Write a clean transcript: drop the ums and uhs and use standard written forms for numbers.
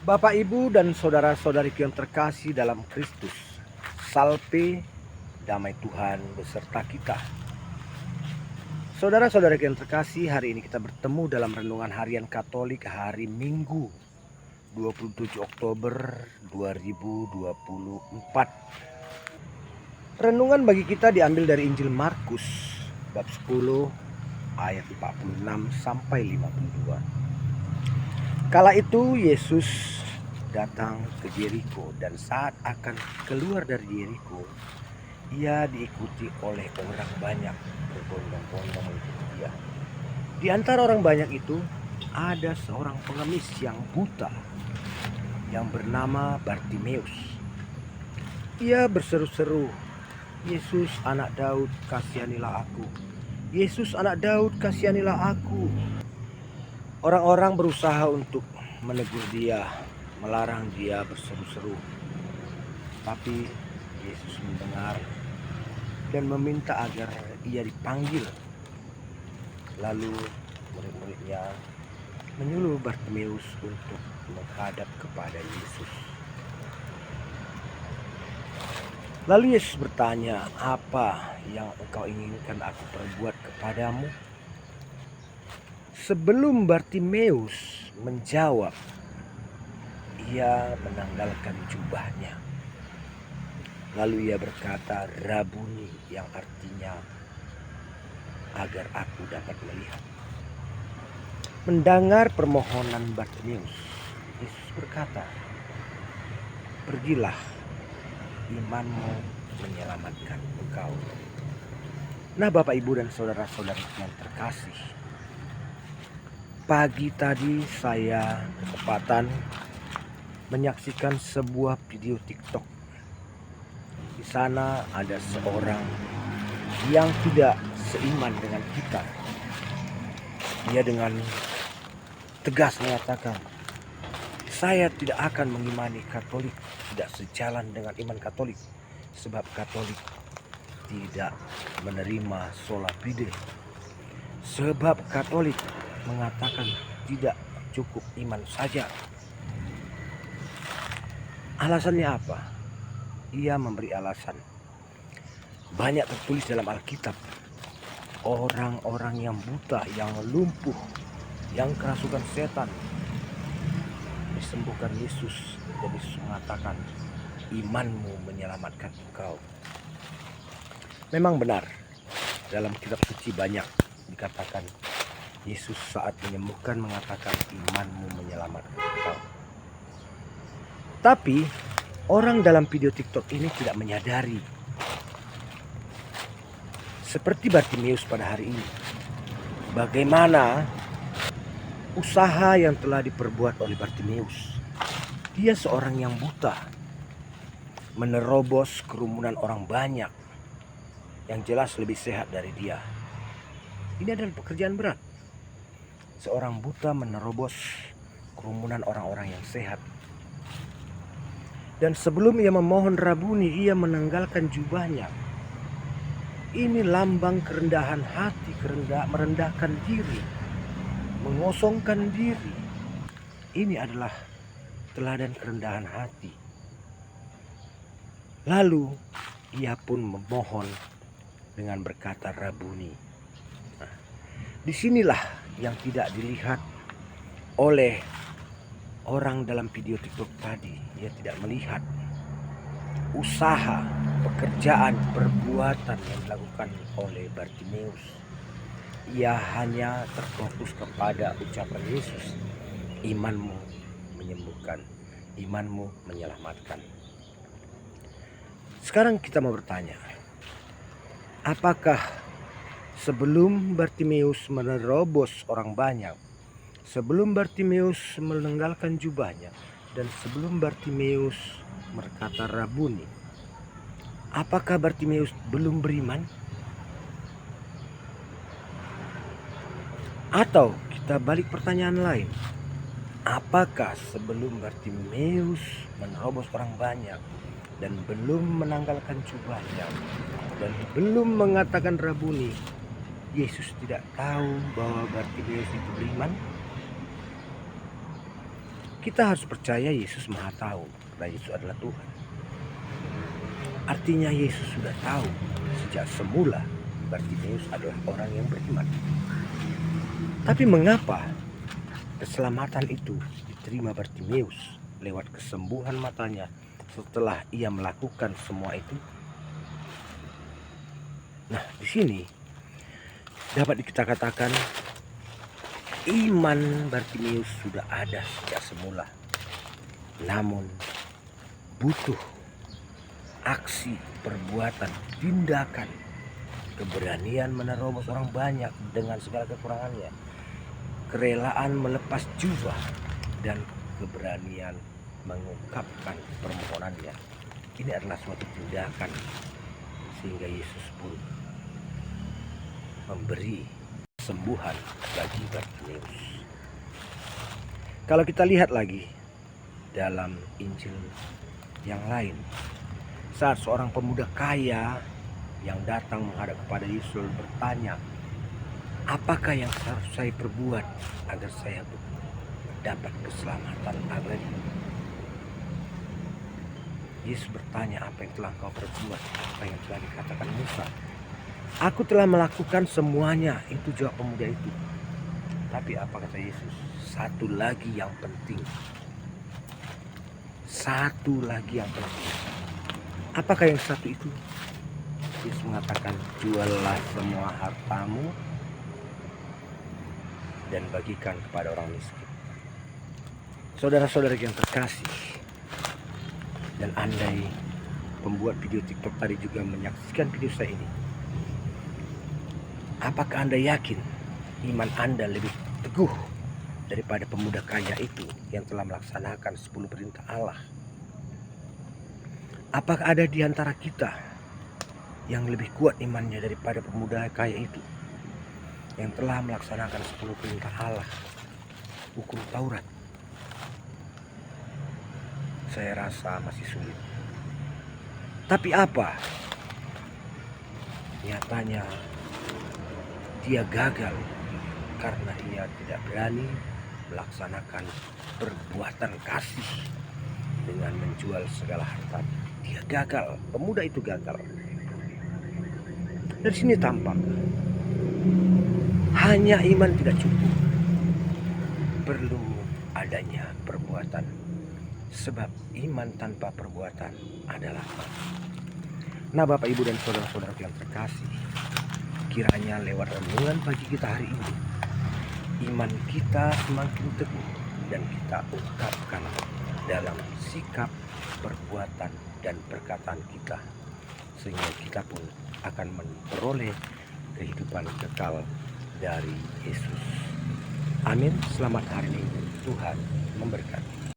Bapak, Ibu, dan saudara-saudariku yang terkasih dalam Kristus, salpe damai Tuhan beserta kita. Saudara-saudariku yang terkasih, hari ini kita bertemu dalam renungan harian Katolik hari Minggu 27 Oktober 2024. Renungan bagi kita diambil dari Injil Markus bab 10 ayat 46 sampai 52. Kala itu Yesus datang ke Yeriko, dan saat akan keluar dari Yeriko, ia diikuti oleh orang banyak berbondong-bondong mengikuti dia. Di antara orang banyak itu ada seorang pengemis yang buta yang bernama Bartimeus. Ia berseru-seru, "Yesus, anak Daud, kasihanilah aku. Yesus, anak Daud, kasihanilah aku." Orang-orang berusaha untuk menegur dia, melarang dia berseru-seru. Tapi Yesus mendengar dan meminta agar ia dipanggil. Lalu murid-muridnya menyuruh Bartimeus untuk menghadap kepada Yesus. Lalu Yesus bertanya, "Apa yang engkau inginkan aku perbuat kepadamu?" Sebelum Bartimeus menjawab, ia menanggalkan jubahnya. Lalu ia berkata, "Rabuni," yang artinya agar aku dapat melihat. Mendengar permohonan Bartimeus, Yesus berkata, "Pergilah, imanmu menyelamatkan engkau." Nah, Bapak, Ibu, dan saudara-saudara yang terkasih, pagi tadi saya berkesempatan menyaksikan sebuah video TikTok. Di sana ada seorang yang tidak seiman dengan kita. Dia dengan tegas mengatakan, "Saya tidak akan mengimani Katolik, tidak sejalan dengan iman Katolik, sebab Katolik tidak menerima sola fide. Sebab Katolik mengatakan tidak cukup iman saja." Alasannya apa? Ia memberi alasan. Banyak tertulis dalam Alkitab, orang-orang yang buta, yang lumpuh, yang kerasukan setan disembuhkan Yesus. Dan Yesus mengatakan, "Imanmu menyelamatkan engkau." Memang benar, dalam kitab suci banyak dikatakan Yesus saat menyembuhkan mengatakan, "Imanmu menyelamatkan engkau." Tapi orang dalam video TikTok ini tidak menyadari, seperti Bartimeus pada hari ini, bagaimana usaha yang telah diperbuat oleh Bartimeus. Dia seorang yang buta, menerobos kerumunan orang banyak yang jelas lebih sehat dari dia. Ini adalah pekerjaan berat. Seorang buta menerobos kerumunan orang-orang yang sehat. Dan sebelum ia memohon Rabuni, ia menanggalkan jubahnya. Ini lambang kerendahan hati, merendahkan diri, mengosongkan diri. Ini adalah teladan kerendahan hati. Lalu ia pun memohon dengan berkata, "Rabuni." Nah, disinilah yang tidak dilihat oleh orang dalam video TikTok tadi. Ia tidak melihat usaha, pekerjaan, perbuatan yang dilakukan oleh Bartimeus. Ia hanya terfokus kepada ucapan Yesus, "Imanmu menyembuhkan, imanmu menyelamatkan." Sekarang kita mau bertanya, apakah sebelum Bartimeus menerobos orang banyak, sebelum Bartimeus menanggalkan jubahnya, dan sebelum Bartimeus berkata, "Rabuni," apakah Bartimeus belum beriman? Atau kita balik pertanyaan lain, apakah sebelum Bartimeus menerobos orang banyak dan belum menanggalkan jubahnya dan belum mengatakan Rabuni, Yesus tidak tahu bahwa Bartimeus itu beriman? Kita harus percaya Yesus Maha Tahu karena Yesus adalah Tuhan. Artinya Yesus sudah tahu sejak semula Bartimeus adalah orang yang beriman. Tapi mengapa keselamatan itu diterima Bartimeus lewat kesembuhan matanya setelah ia melakukan semua itu? Nah, di sini dapat kita katakan iman Bartimeus sudah ada sejak semula. Namun butuh aksi, perbuatan, tindakan, keberanian menerobos orang banyak dengan segala kekurangannya, kerelaan melepas jubah, dan keberanian mengungkapkan permohonannya. Ini adalah suatu tindakan sehingga Yesus pun memberi kesembuhan bagi Bartimeus. Kalau kita lihat lagi dalam Injil yang lain, saat seorang pemuda kaya yang datang menghadap kepada Yesus bertanya, apakah yang harus saya perbuat agar saya dapat keselamatan abadi? Yesus bertanya, apa yang telah kau perbuat? Apa yang telah dikatakan Musa? Aku telah melakukan semuanya, itu jawab pemuda itu. Tapi apa kata Yesus? Satu lagi yang penting. Satu lagi yang penting. Apakah yang satu itu? Yesus mengatakan, juallah semua hartamu dan bagikan kepada orang miskin. Saudara-saudara yang terkasih, dan andai pembuat video TikTok tadi juga menyaksikan video saya ini, apakah Anda yakin iman Anda lebih teguh daripada pemuda kaya itu yang telah melaksanakan 10 perintah Allah? Apakah ada di antara kita yang lebih kuat imannya daripada pemuda kaya itu yang telah melaksanakan 10 perintah Allah, hukum Taurat? Saya rasa masih sulit. Tapi apa? Nyatanya dia gagal karena ia tidak berani melaksanakan perbuatan kasih dengan menjual segala hartanya. Dia gagal, pemuda itu gagal. Dari sini tampak hanya iman tidak cukup, perlu adanya perbuatan. Sebab iman tanpa perbuatan adalah mati. Nah, Bapak, Ibu, dan saudara-saudara yang terkasih, kiranya lewat renungan pagi kita hari ini, iman kita semakin teguh dan kita ungkapkan dalam sikap, perbuatan, dan perkataan kita, sehingga kita pun akan memperoleh kehidupan kekal dari Yesus. Amin. Selamat hari Minggu. Tuhan memberkati.